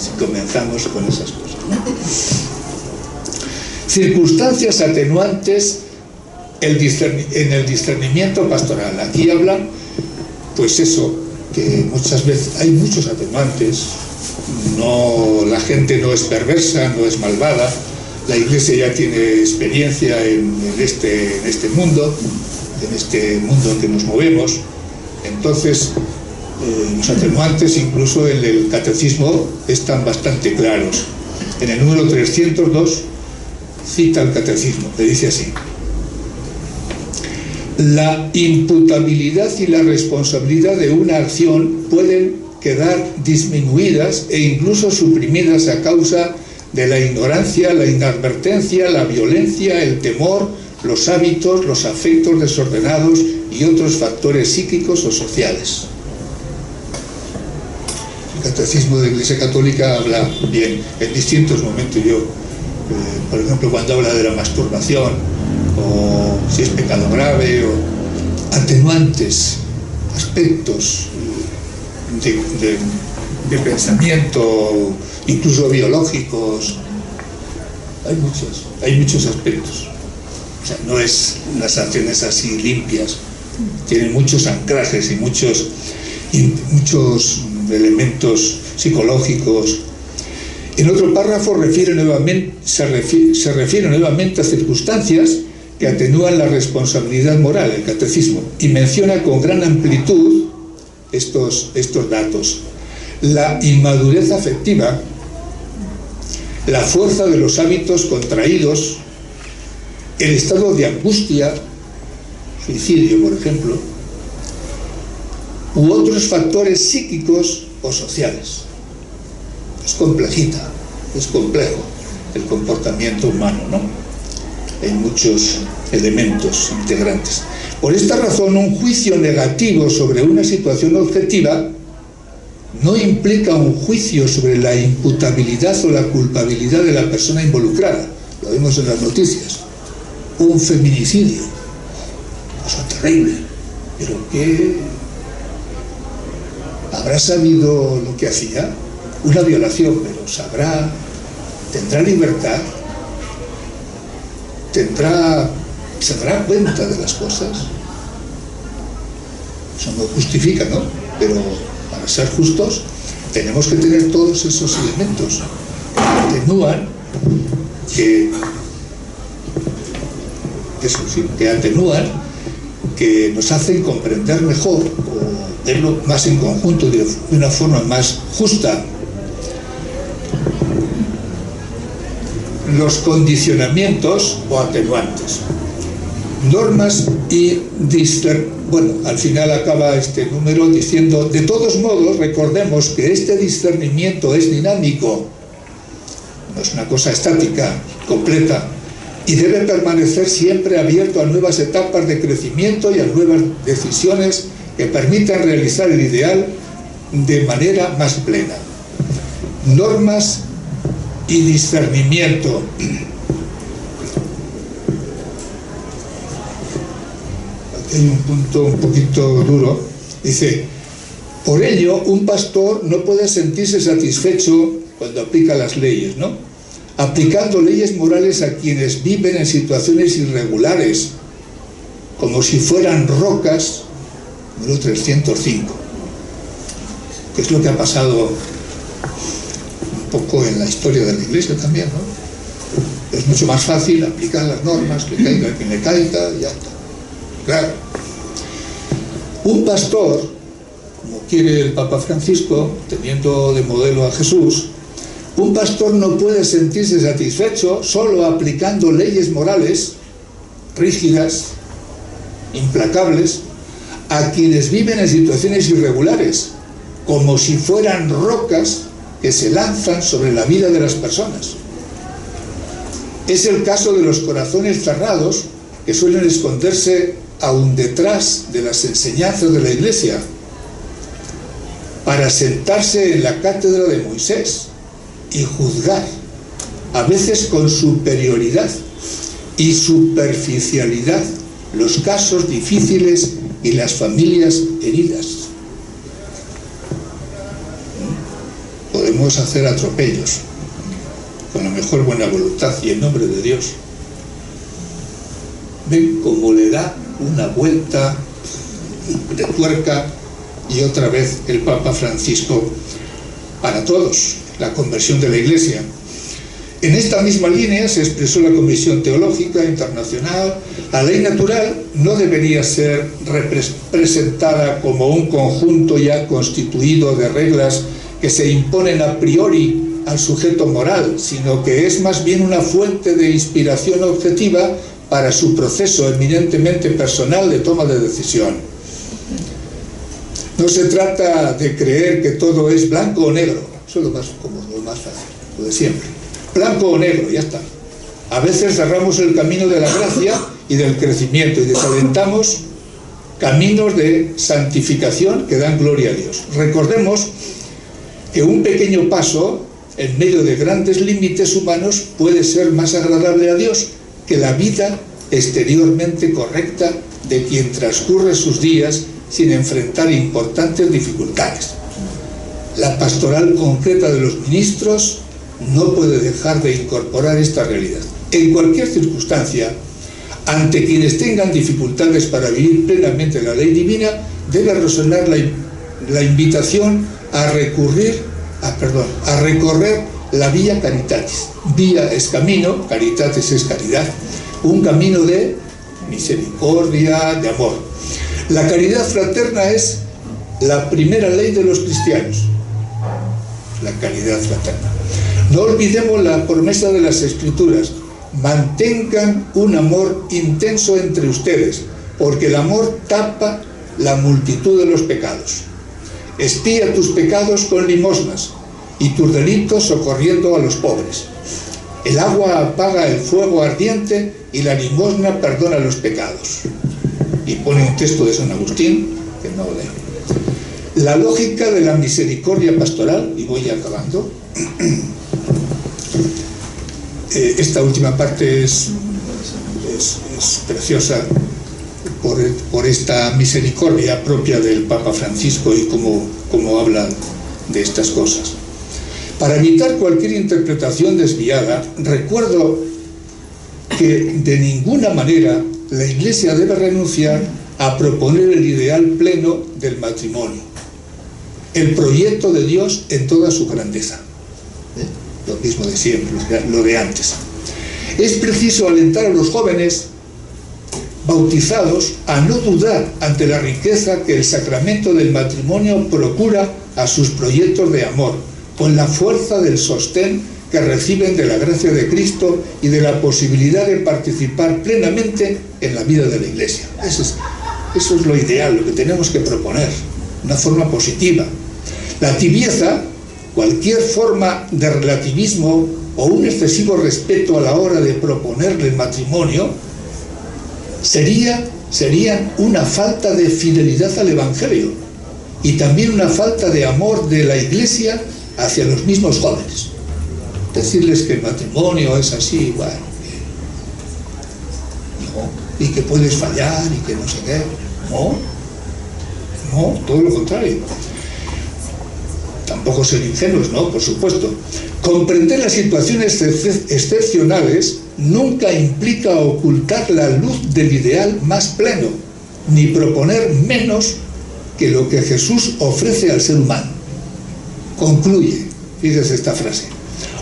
[SPEAKER 2] si comenzamos con esas cosas, ¿no? Circunstancias atenuantes en el discernimiento pastoral. Aquí hablan, pues eso, que muchas veces hay muchos atenuantes. La gente no es perversa, no es malvada. La Iglesia ya tiene experiencia en este mundo en que nos movemos. Entonces, los atenuantes, incluso en el catecismo, están bastante claros. En el número 302 cita el catecismo, le dice así: la imputabilidad y la responsabilidad de una acción pueden quedar disminuidas e incluso suprimidas a causa de la ignorancia, la inadvertencia, la violencia, el temor, los hábitos, los afectos desordenados y otros factores psíquicos o sociales. El catecismo de la Iglesia Católica habla bien en distintos momentos. Por ejemplo, cuando habla de la masturbación, o si es pecado grave, o atenuantes, aspectos de pensamiento, incluso biológicos. Hay muchos aspectos. O sea, no es las acciones así limpias, tienen muchos anclajes y muchos elementos psicológicos. En otro párrafo se refiere nuevamente a circunstancias que atenúan la responsabilidad moral, el catecismo, y menciona con gran amplitud estos datos. La inmadurez afectiva, la fuerza de los hábitos contraídos, el estado de angustia, suicidio, por ejemplo, u otros factores psíquicos o sociales. Es complejita, es complejo el comportamiento humano, ¿no? Hay muchos elementos integrantes. Por esta razón, un juicio negativo sobre una situación objetiva no implica un juicio sobre la imputabilidad o la culpabilidad de la persona involucrada. Lo vemos en las noticias. Un feminicidio. Cosa terrible. ¿Pero qué? ¿Habrá sabido lo que hacía? Una violación, pero sabrá, tendrá libertad, se dará cuenta de las cosas. Eso no justifica, ¿no? Pero para ser justos tenemos que tener todos esos elementos que atenúan, que nos hacen comprender mejor o verlo más en conjunto de una forma más justa. Los condicionamientos o atenuantes. Normas y al final acaba este número diciendo: de todos modos, recordemos que este discernimiento es dinámico, no es una cosa estática, completa, y debe permanecer siempre abierto a nuevas etapas de crecimiento y a nuevas decisiones que permitan realizar el ideal de manera más plena. Normas y discernimiento. Aquí hay un punto un poquito duro. Dice: por ello, un pastor no puede sentirse satisfecho cuando aplica las leyes, ¿no? Aplicando leyes morales a quienes viven en situaciones irregulares, como si fueran rocas, número 305. ¿Qué es lo que ha pasado un poco en la historia de la Iglesia también, ¿no? Es mucho más fácil aplicar las normas, que caiga quien le caiga, y ya está. Claro. Un pastor, como quiere el Papa Francisco, teniendo de modelo a Jesús, un pastor no puede sentirse satisfecho solo aplicando leyes morales rígidas, implacables, a quienes viven en situaciones irregulares, como si fueran rocas que se lanzan sobre la vida de las personas. Es el caso de los corazones cerrados, que suelen esconderse aún detrás de las enseñanzas de la Iglesia, para sentarse en la cátedra de Moisés y juzgar, a veces con superioridad y superficialidad, los casos difíciles y las familias heridas. Podemos hacer atropellos con la mejor buena voluntad y en nombre de Dios. Ven cómo le da una vuelta de tuerca y otra vez el Papa Francisco para todos, la conversión de la Iglesia. En esta misma línea se expresó la Comisión Teológica Internacional. La ley natural no debería ser representada como un conjunto ya constituido de reglas que se imponen a priori al sujeto moral, sino que es más bien una fuente de inspiración objetiva para su proceso eminentemente personal de toma de decisión. No se trata de creer que todo es blanco o negro, eso es lo más cómodo, lo más fácil, lo de siempre. Blanco o negro, ya está. A veces cerramos el camino de la gracia y del crecimiento y desalentamos caminos de santificación que dan gloria a Dios. Recordemos que un pequeño paso en medio de grandes límites humanos puede ser más agradable a Dios que la vida exteriormente correcta de quien transcurre sus días sin enfrentar importantes dificultades. La pastoral concreta de los ministros no puede dejar de incorporar esta realidad. En cualquier circunstancia, ante quienes tengan dificultades para vivir plenamente la ley divina, debe resonar la invitación a recorrer la vía caritatis. Vía es camino, caritatis es caridad, un camino de misericordia, de amor. La caridad fraterna es la primera ley de los cristianos, la caridad fraterna. No olvidemos la promesa de las Escrituras: mantengan un amor intenso entre ustedes, porque el amor tapa la multitud de los pecados. Expía tus pecados con limosnas y tus delitos socorriendo a los pobres. El agua apaga el fuego ardiente y la limosna perdona los pecados. Y pone un texto de San Agustín que no leo. La lógica de la misericordia pastoral, y voy acabando. Esta última parte es preciosa por esta misericordia propia del Papa Francisco y cómo habla de estas cosas. Para evitar cualquier interpretación desviada, recuerdo que de ninguna manera la Iglesia debe renunciar a proponer el ideal pleno del matrimonio, el proyecto de Dios en toda su grandeza. Lo mismo de siempre, lo de antes. Es preciso alentar a los jóvenes bautizados a no dudar ante la riqueza que el sacramento del matrimonio procura a sus proyectos de amor, con la fuerza del sostén que reciben de la gracia de Cristo y de la posibilidad de participar plenamente en la vida de la Iglesia. Eso es lo ideal, lo que tenemos que proponer, una forma positiva. La tibieza, cualquier forma de relativismo o un excesivo respeto a la hora de proponerle el matrimonio, serían una falta de fidelidad al Evangelio y también una falta de amor de la Iglesia hacia los mismos jóvenes. Decirles que el matrimonio es así, bueno, no, y que puedes fallar y que no sé qué. No, todo lo contrario. Tampoco ser ingenuos, ¿no? Por supuesto. Comprender las situaciones excepcionales nunca implica ocultar la luz del ideal más pleno, ni proponer menos que lo que Jesús ofrece al ser humano. Concluye, fíjese esta frase: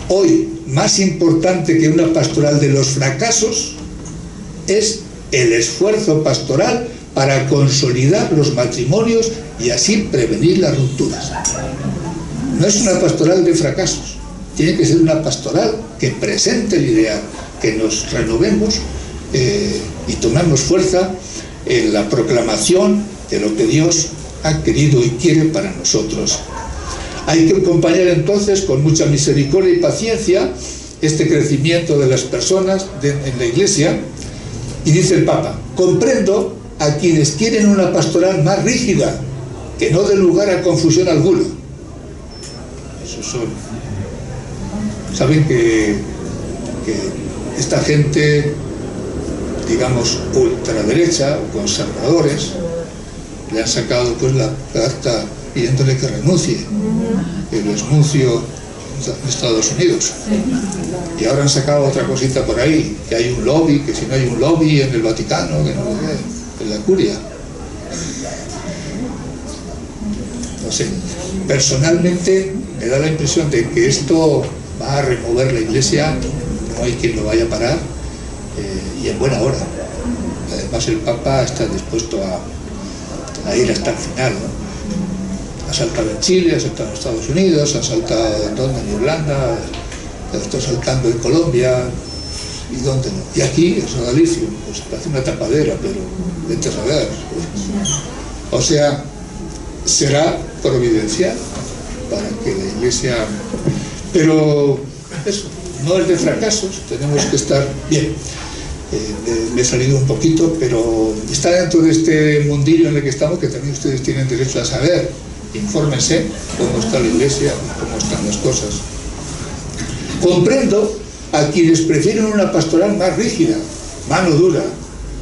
[SPEAKER 2] hoy, más importante que una pastoral de los fracasos, es el esfuerzo pastoral para consolidar los matrimonios y así prevenir las rupturas. No es una pastoral de fracasos, tiene que ser una pastoral que presente el ideal, que nos renovemos y tomemos fuerza en la proclamación de lo que Dios ha querido y quiere para nosotros. Hay que acompañar entonces con mucha misericordia y paciencia este crecimiento de las personas en la Iglesia. Y dice el Papa: comprendo a quienes quieren una pastoral más rígida, que no dé lugar a confusión alguna. Esos son. Saben que esta gente, digamos, ultraderecha o conservadores, le han sacado pues la carta pidiéndole que renuncie, el exnuncio de Estados Unidos. Y ahora han sacado otra cosita por ahí, que hay un lobby, que si no hay un lobby en el Vaticano, que no en la curia. No sé, personalmente me da la impresión de que esto va a remover la Iglesia, no hay quien lo vaya a parar, y en buena hora. Además el Papa está dispuesto a ir hasta el final, ¿no? Ha saltado en Chile, ha saltado en Estados Unidos, ha saltado en Irlanda, está saltando en Colombia, y dónde no. Y aquí, en Sodalicio, pues parece una tapadera, pero vete a saber. O sea, será providencial para que la Iglesia... Pero eso, no es de fracasos, tenemos que estar bien. Me he salido un poquito, pero está dentro de este mundillo en el que estamos, que también ustedes tienen derecho a saber. Infórmense cómo está la Iglesia, cómo están las cosas. Comprendo a quienes prefieren una pastoral más rígida, mano dura,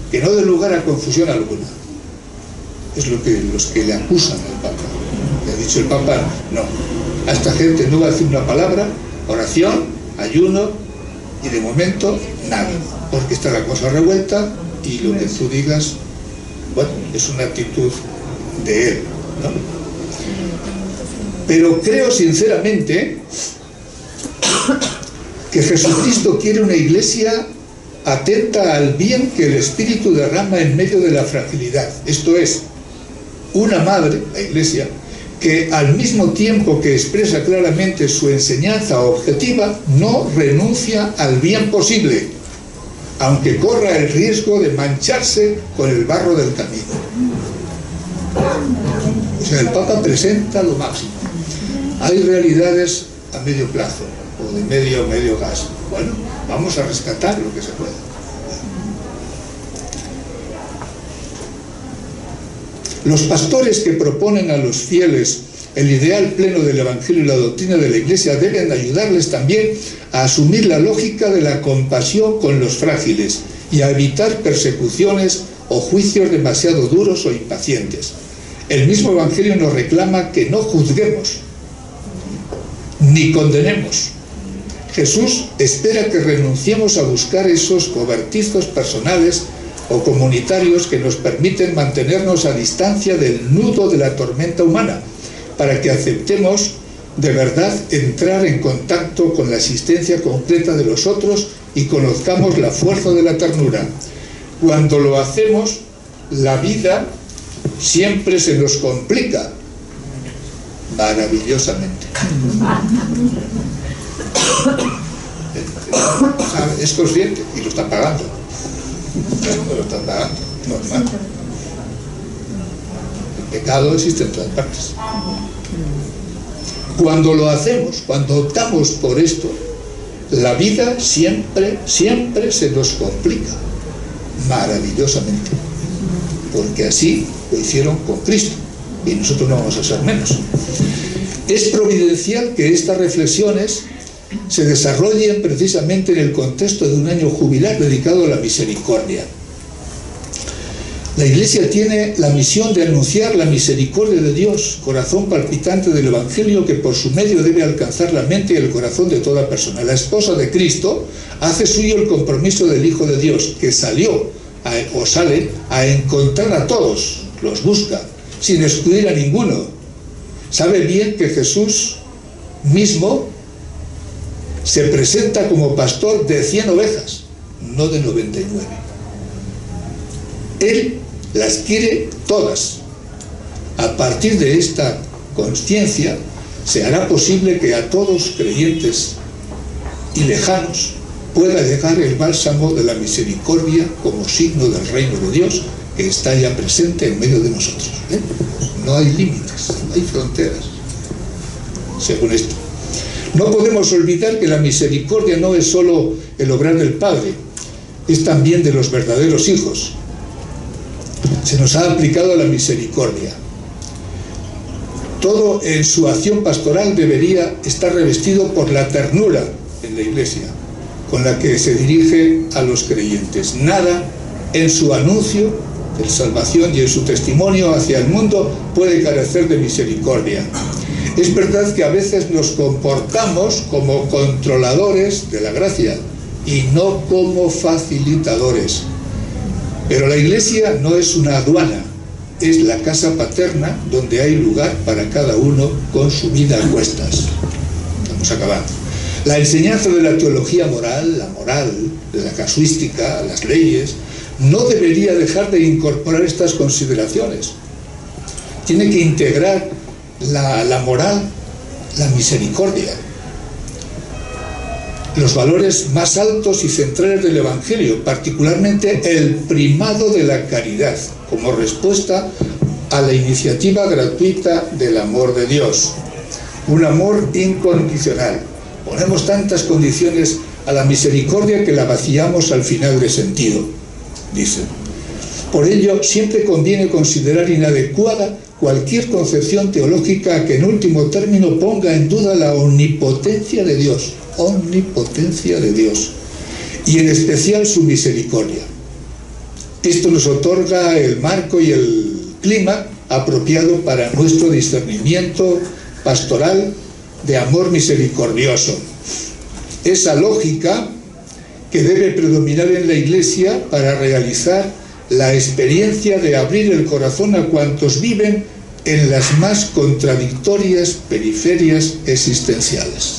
[SPEAKER 2] que no dé lugar a confusión alguna. Es lo que los que le acusan al Papa. Le ha dicho el Papa: no, a esta gente no va a decir una palabra, oración, ayuno, y de momento nada, porque está la cosa revuelta y lo que tú digas, bueno, es una actitud de él, ¿no? Pero creo sinceramente que Jesucristo quiere una Iglesia atenta al bien que el Espíritu derrama en medio de la fragilidad. Esto es, una madre, la Iglesia, que al mismo tiempo que expresa claramente su enseñanza objetiva, no renuncia al bien posible, aunque corra el riesgo de mancharse con el barro del camino. O sea, el Papa presenta lo máximo. Hay realidades a medio plazo, o de medio gas. Bueno, vamos a rescatar lo que se pueda. Los pastores que proponen a los fieles el ideal pleno del Evangelio y la doctrina de la Iglesia deben ayudarles también a asumir la lógica de la compasión con los frágiles y a evitar persecuciones o juicios demasiado duros o impacientes. El mismo Evangelio nos reclama que no juzguemos ni condenemos. Jesús espera que renunciemos a buscar esos cobertizos personales o comunitarios que nos permiten mantenernos a distancia del nudo de la tormenta humana, para que aceptemos de verdad entrar en contacto con la existencia concreta de los otros y conozcamos la fuerza de la ternura. Cuando lo hacemos, la vida siempre se nos complica maravillosamente. Es consciente y lo está pagando. Lo está pagando, normal. El pecado existe en todas partes. Cuando lo hacemos, cuando optamos por esto, la vida siempre se nos complica maravillosamente, porque así lo hicieron con Cristo y nosotros no vamos a ser menos. Es providencial que estas reflexiones se desarrollen precisamente en el contexto de un año jubilar dedicado a la misericordia. La Iglesia tiene la misión de anunciar la misericordia de Dios, corazón palpitante del Evangelio que por su medio debe alcanzar la mente y el corazón de toda persona. La esposa de Cristo hace suyo el compromiso del Hijo de Dios, que sale a encontrar a todos, los busca, sin excluir a ninguno. Sabe bien que Jesús mismo se presenta como pastor de 100 ovejas, no de 99. Él las quiere todas. A partir de esta conciencia se hará posible que a todos, creyentes y lejanos, pueda llegar el bálsamo de la misericordia como signo del reino de Dios que está ya presente en medio de nosotros. No hay límites, no hay fronteras, según esto. No podemos olvidar que la misericordia no es solo el obrar del Padre, es también de los verdaderos hijos. Se nos ha aplicado la misericordia. Todo en su acción pastoral debería estar revestido por la ternura en la Iglesia, con la que se dirige a los creyentes. Nada en su anuncio de salvación y en su testimonio hacia el mundo puede carecer de misericordia. Es verdad que a veces nos comportamos como controladores de la gracia y no como facilitadores. Pero la Iglesia no es una aduana, es la casa paterna donde hay lugar para cada uno con su vida a cuestas. Estamos acabando. La enseñanza de la teología moral, la moral, de la casuística, las leyes, no debería dejar de incorporar estas consideraciones. Tiene que integrar la moral, la misericordia, los valores más altos y centrales del Evangelio, particularmente el primado de la caridad, como respuesta a la iniciativa gratuita del amor de Dios. Un amor incondicional. Ponemos tantas condiciones a la misericordia que la vaciamos al final de sentido, dicen. Por ello, siempre conviene considerar inadecuada cualquier concepción teológica que en último término ponga en duda la omnipotencia de Dios, y en especial su misericordia. Esto nos otorga el marco y el clima apropiado para nuestro discernimiento pastoral de amor misericordioso. Esa lógica que debe predominar en la Iglesia para realizar la experiencia de abrir el corazón a cuantos viven en las más contradictorias periferias existenciales.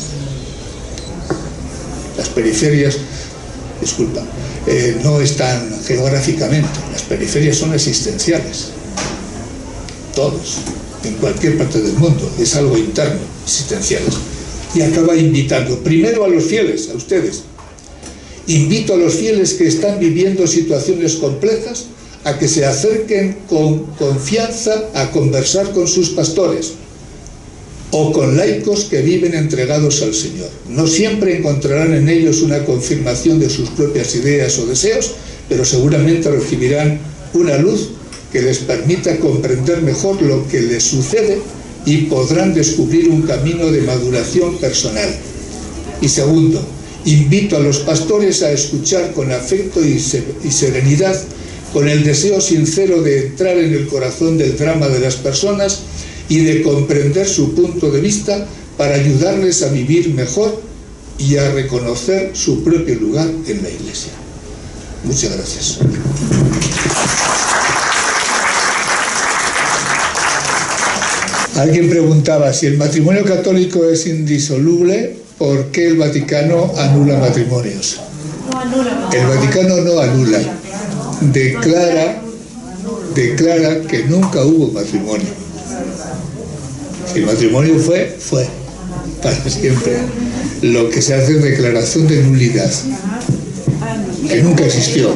[SPEAKER 2] Las periferias, no están geográficamente, las periferias son existenciales. todos, en cualquier parte del mundo, es algo interno, existencial. Y acaba invitando primero a los fieles, a ustedes. Invito a los fieles que están viviendo situaciones complejas a que se acerquen con confianza a conversar con sus pastores o con laicos que viven entregados al Señor. No siempre encontrarán en ellos una confirmación de sus propias ideas o deseos, pero seguramente recibirán una luz que les permita comprender mejor lo que les sucede y podrán descubrir un camino de maduración personal. Y segundo, invito a los pastores a escuchar con afecto y serenidad, con el deseo sincero de entrar en el corazón del drama de las personas y de comprender su punto de vista para ayudarles a vivir mejor y a reconocer su propio lugar en la Iglesia. Muchas gracias. Alguien preguntaba, si el matrimonio católico es indisoluble, ¿por qué el Vaticano anula matrimonios? El Vaticano no anula, declara que nunca hubo matrimonio. Si el matrimonio fue para siempre. Lo que se hace es declaración de nulidad, que nunca existió.